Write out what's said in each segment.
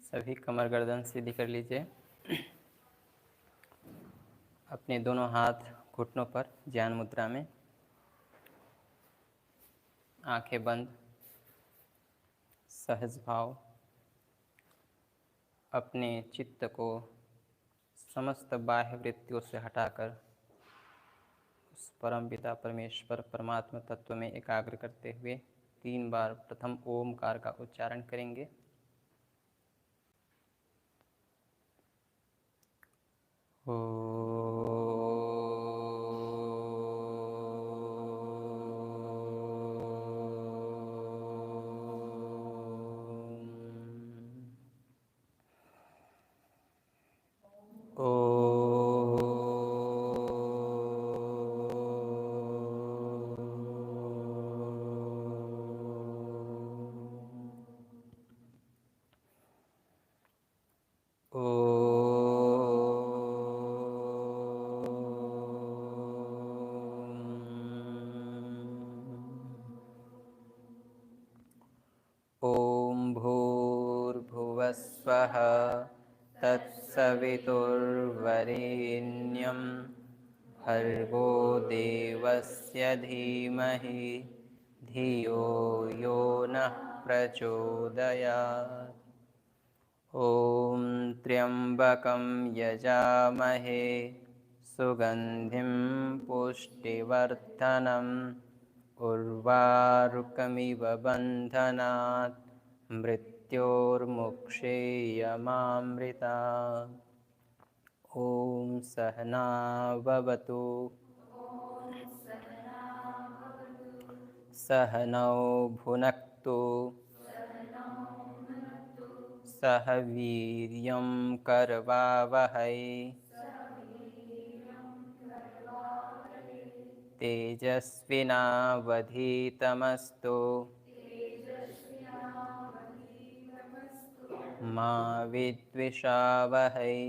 सभी कमर गर्दन सीधी कर लीजिए। अपने दोनों हाथ घुटनों पर ज्ञान मुद्रा में, आंखें बंद, सहज भाव। अपने चित्त को समस्त बाह्य वृत्तियों से हटाकर उस परम पिता परमेश्वर परमात्मा तत्व में एकाग्र करते हुए 3 बार प्रथम ओमकार का उच्चारण करेंगे। ॐ भूर्भुवस्वः तत्सवितुर्वरेण्यं भर्गो देवस्य धीमहि धियो यो नः प्रचोदयात्। ॐ त्र्यम्बकं यजामहे सुगन्धिं पुष्टिवर्धनम् उर्वारुकमिव बन्धनात् मृत्योर्मुक्षेयमामृतात्। ॐ सहना भवतु सहनौ भुनक्तु सह वीर्यं करवावहै तेजस्विनावधीतमस्तु मा विद्विषावहै।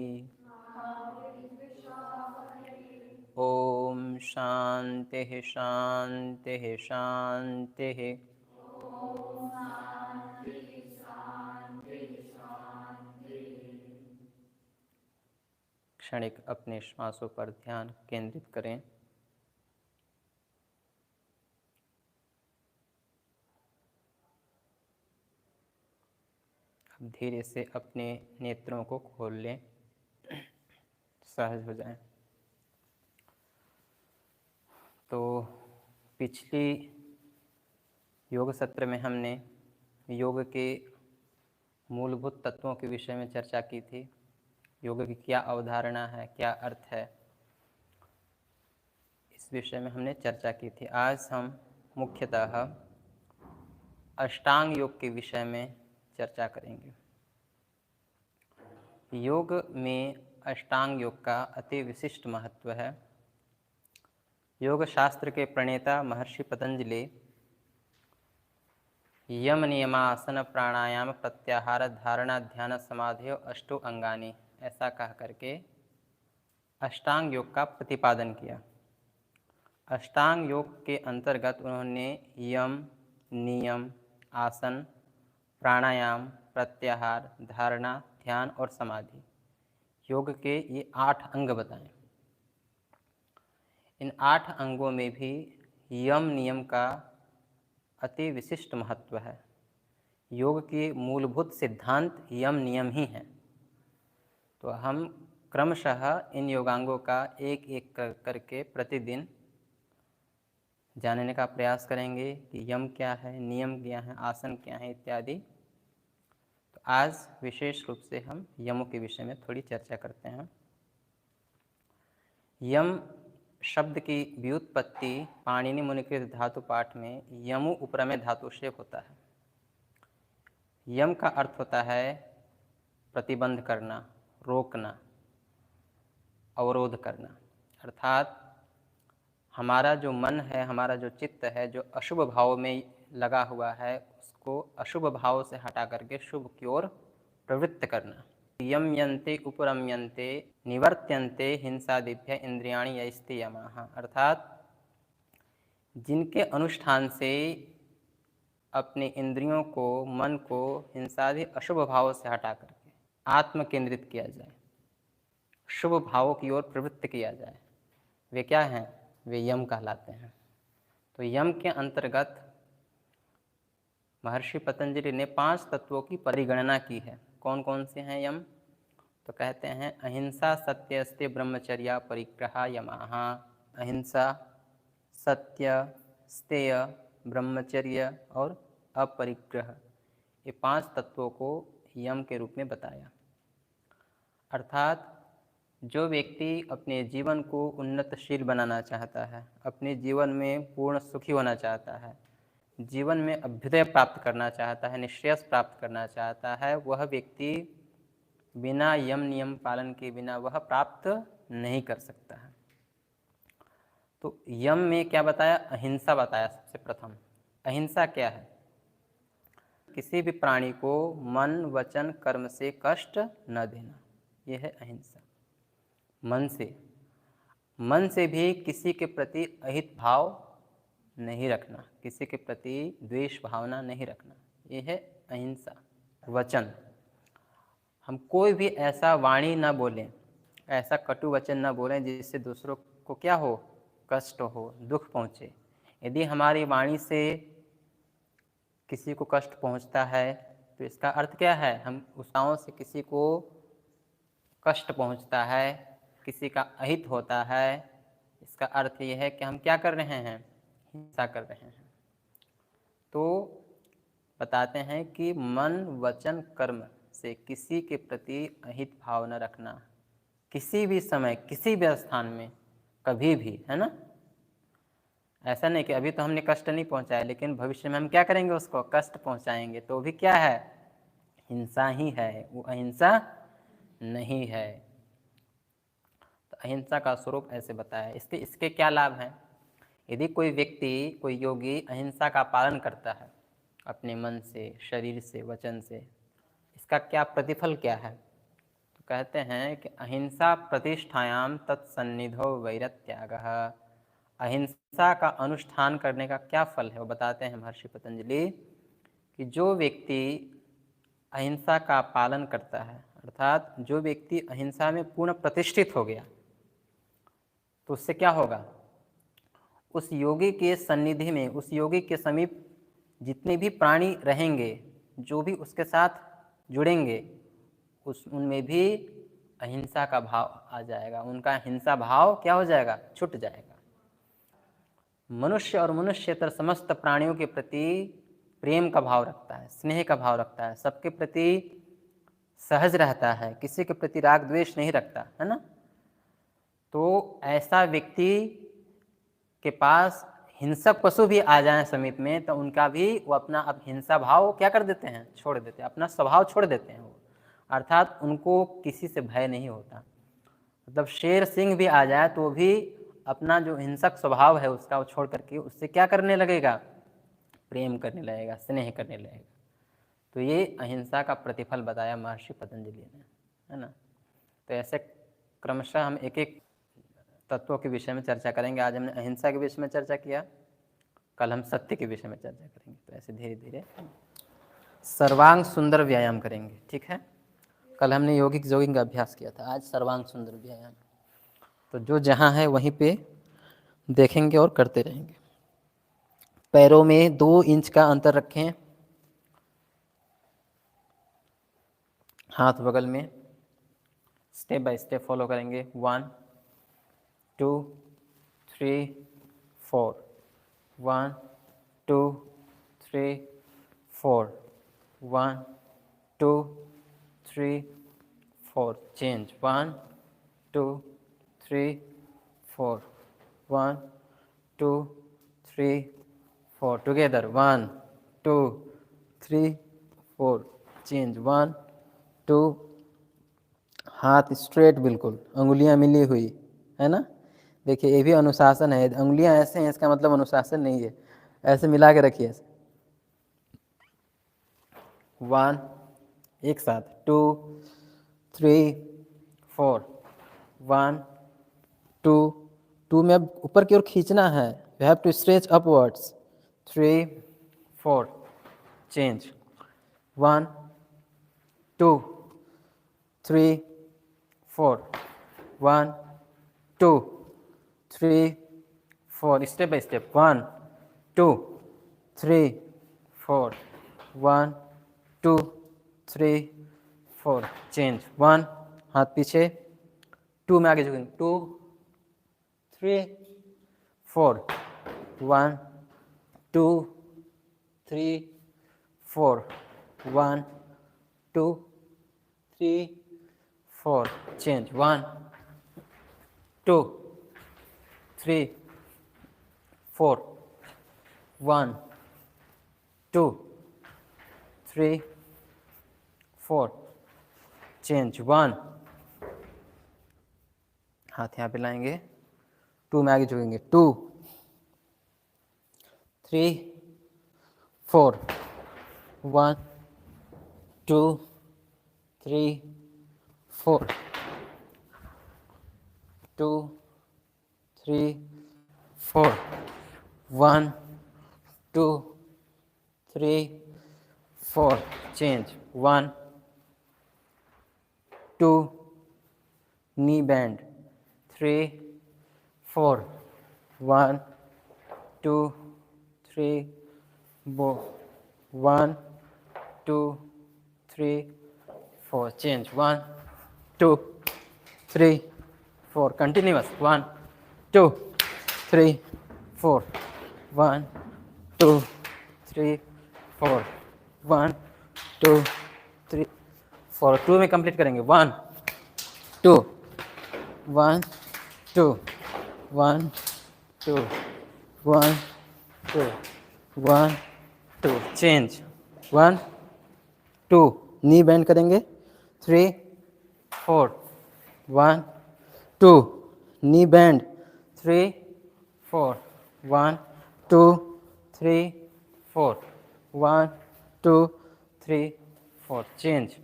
ॐ शान्तिः शान्तिः शान्तिः। क्षणिक अपने श्वासों पर ध्यान केंद्रित करें। अब धीरे से अपने नेत्रों को खोल लें, सहज हो जाएं। तो पिछली योग सत्र में हमने योग के मूलभूत तत्वों के विषय में चर्चा की थी। योग की क्या अवधारणा है, क्या अर्थ है, इस विषय में हमने चर्चा की थी। आज हम मुख्यतः अष्टांग योग के विषय में चर्चा करेंगे। योग में अष्टांग योग का अति विशिष्ट महत्व है। योग शास्त्र के प्रणेता महर्षि पतंजलि यम नियमासन प्राणायाम प्रत्याहार धारणा ध्यान समाधि अष्टो अंगानी ऐसा कह करके अष्टांग योग का प्रतिपादन किया। अष्टांग योग के अंतर्गत उन्होंने यम, नियम, आसन, प्राणायाम, प्रत्याहार, धारणा, ध्यान और समाधि, योग के ये 8 अंग बताए। इन 8 अंगों में भी यम नियम का अति विशिष्ट महत्व है। योग के मूलभूत सिद्धांत यम नियम ही हैं। तो हम क्रमशः इन योगांगों का एक एक करके प्रतिदिन जानने का प्रयास करेंगे कि यम क्या है, नियम क्या है, आसन क्या है इत्यादि। तो आज विशेष रूप से हम यमों के विषय में थोड़ी चर्चा करते हैं। यम शब्द की व्युत्पत्ति पाणिनि मुनिकृत धातु पाठ में यमु उपरमय धातु से होता है। यम का अर्थ होता है प्रतिबंध करना, रोकना, अवरोध करना। अर्थात हमारा जो मन है, हमारा जो चित्त है, जो अशुभ भाव में लगा हुआ है, उसको अशुभ भाव से हटा करके शुभ की ओर प्रवृत्त करना। यम यन्ते उपरम्यन्ते निवर्त्यन्ते हिंसादिभ्य इंद्रियाणि यैस्ते यमाः। अर्थात जिनके अनुष्ठान से अपने इंद्रियों को, मन को हिंसादि अशुभ भाव से हटा करके आत्म केंद्रित किया जाए, शुभ भावों की ओर प्रवृत्त किया जाए, वे क्या हैं? वे यम कहलाते हैं। तो यम के अंतर्गत महर्षि पतंजलि ने 5 तत्वों की परिगणना की है। कौन कौन से हैं यम? तो कहते हैं अहिंसा, सत्य, अस्तेय, ब्रह्मचर्या, परिग्रह यमाः। अहिंसा, सत्य, स्तेय, ब्रह्मचर्य और अपरिग्रह, ये 5 तत्वों को यम के रूप में बताया। अर्थात जो व्यक्ति अपने जीवन को उन्नतशील बनाना चाहता है, अपने जीवन में पूर्ण सुखी होना चाहता है, जीवन में अभ्युदय प्राप्त करना चाहता है, निश्रेयस प्राप्त करना चाहता है, वह व्यक्ति बिना यम नियम पालन के बिना वह प्राप्त नहीं कर सकता है। तो यम में क्या बताया? अहिंसा बताया सबसे प्रथम। अहिंसा क्या है? किसी भी प्राणी को मन, वचन, कर्म से कष्ट न देना, यह है अहिंसा। मन से भी किसी के प्रति अहित भाव नहीं रखना, किसी के प्रति द्वेष भावना नहीं रखना, यह है अहिंसा। वचन, हम कोई भी ऐसा वाणी न बोलें, ऐसा कटु वचन न बोलें जिससे दूसरों को क्या हो? कष्ट हो, दुख पहुँचे। यदि हमारी वाणी से किसी को कष्ट पहुँचता है तो इसका अर्थ क्या है? हम उसाओं से किसी को कष्ट पहुँचता है, किसी का अहित होता है, इसका अर्थ यह है कि हम क्या कर रहे हैं? हिंसा कर रहे हैं। तो बताते हैं कि मन, वचन, कर्म से किसी के प्रति अहित भाव न रखना, किसी भी समय, किसी भी स्थान में, कभी भी, है ना? ऐसा नहीं कि अभी तो हमने कष्ट नहीं पहुंचाया, लेकिन भविष्य में हम क्या करेंगे? उसको कष्ट पहुंचाएंगे, तो भी क्या है? हिंसा ही है, वो अहिंसा नहीं है। तो अहिंसा का स्वरूप ऐसे बताया। इसके क्या लाभ हैं? यदि कोई व्यक्ति, कोई योगी अहिंसा का पालन करता है अपने मन से, शरीर से, वचन से, इसका क्या प्रतिफल क्या है? तो कहते हैं कि अहिंसा प्रतिष्ठायाम तत्सन्निधो वैरत्यागः। अहिंसा का अनुष्ठान करने का क्या फल है वो बताते हैं महर्षि पतंजलि कि जो व्यक्ति अहिंसा का पालन करता है, अर्थात जो व्यक्ति अहिंसा में पूर्ण प्रतिष्ठित हो गया, तो उससे क्या होगा? उस योगी के सन्निधि में, उस योगी के समीप जितने भी प्राणी रहेंगे, जो भी उसके साथ जुड़ेंगे, उनमें भी अहिंसा का भाव आ जाएगा, उनका हिंसा भाव क्या हो जाएगा? छूट जाएगा। मनुष्य और मनुष्यतर समस्त प्राणियों के प्रति प्रेम का भाव रखता है, स्नेह का भाव रखता है, सबके प्रति सहज रहता है, किसी के प्रति राग द्वेष नहीं रखता, है ना? तो ऐसा व्यक्ति के पास हिंसक पशु भी आ जाएं समीप में, तो उनका भी वो अपना अब हिंसा भाव क्या कर देते हैं? छोड़ देते हैं, अपना स्वभाव छोड़ देते हैं वो। अर्थात उनको किसी से भय नहीं होता। मतलब शेर सिंह भी आ जाए तो भी अपना जो हिंसक स्वभाव है उसका वो छोड़ करके उससे क्या करने लगेगा? प्रेम करने लगेगा, स्नेह करने लगेगा। तो ये अहिंसा का प्रतिफल बताया महर्षि पतंजलि ने, है ना? तो ऐसे क्रमशः हम एक एक तत्वों के विषय में चर्चा करेंगे। आज हमने अहिंसा के विषय में चर्चा किया, कल हम सत्य के विषय में चर्चा करेंगे। तो ऐसे धीरे धीरे सर्वांग सुंदर व्यायाम करेंगे, ठीक है? कल हमने यौगिक जॉगिंग का अभ्यास किया था, आज सर्वांग सुंदर व्यायाम। तो जो जहाँ है वहीं पे देखेंगे और करते रहेंगे। पैरों में 2 इंच का अंतर रखें, हाथ बगल में, स्टेप बाय स्टेप फॉलो करेंगे। 1 2 3 4, 1 2 3 4, 1 2 3 4, change, 1 2 3 4, 1 2 3 4, together, 1 2 3 4, change, 1 2, हाथ स्ट्रेट, बिल्कुल अंगुलियां मिली हुई, है ना? देखिए ये भी अनुशासन है। अंगुलियां ऐसे हैं इसका मतलब अनुशासन नहीं है, ऐसे मिला के रखिए। 1, एक साथ, 2 3 4, 1 2 2 में अब ऊपर की ओर खींचना है, you have to stretch upwards. 3 4, change, 1 2 3 4 1 2 3 4 step by step 1 2 3 4 1 2 3 4 change 1 हाथ पीछे 2 में आगे झुकेंगे 2 3 4 1 2 3 4 1 2 3 4 चेंज 1 2 3 4 1 2 3 4 चेंज 1 हाथ यहाँ पे लाएंगे 2 में आगे झुकेंगे 2 3 4 1 2 3 4 2 3 4 1 2 3 4 change 1 2 knee bend 3 4 1 2 3 1 2 3 4 change 1 2 3 4 continuous 1 2 3 4 1 2 3 4 1 2 3 4 2 में कंप्लीट करेंगे 1 2 1 2 1 2 1 2 1 2 चेंज 1 2 नी बेंड करेंगे 3 4 1 2 नी बेंड 3 4 1 2 3 4 1 2 3 4 चेंज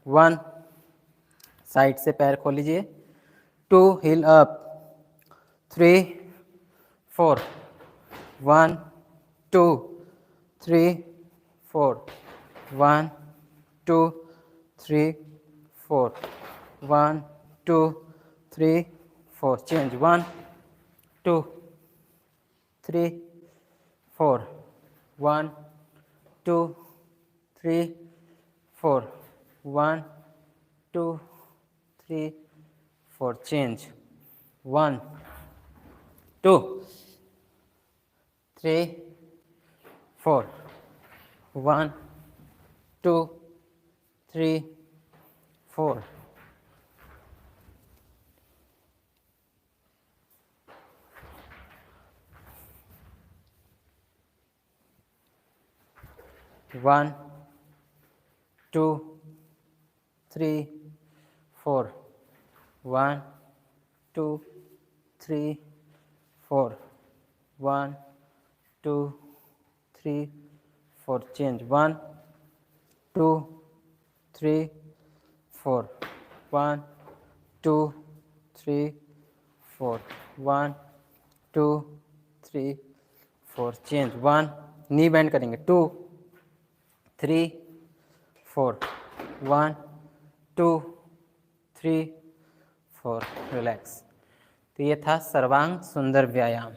1 साइड से पैर खोल लीजिए 2 हिल up 3 4 1 2 3 4 1 2 3 4 1 2 3 4 change 1 2 3 4 1 2 3 4 1 2 3 4 change 1 2 3 4 1 2 3 4 1 2 3 4 1 2 3 4 1 2 3 4 change 1 2 3 4 1 2 3 4 1 2 3 4 change 1 नी बेंड करेंगे 2 3 4 1 2 3 4 रिलैक्स। तो ये था सर्वांग सुंदर व्यायाम।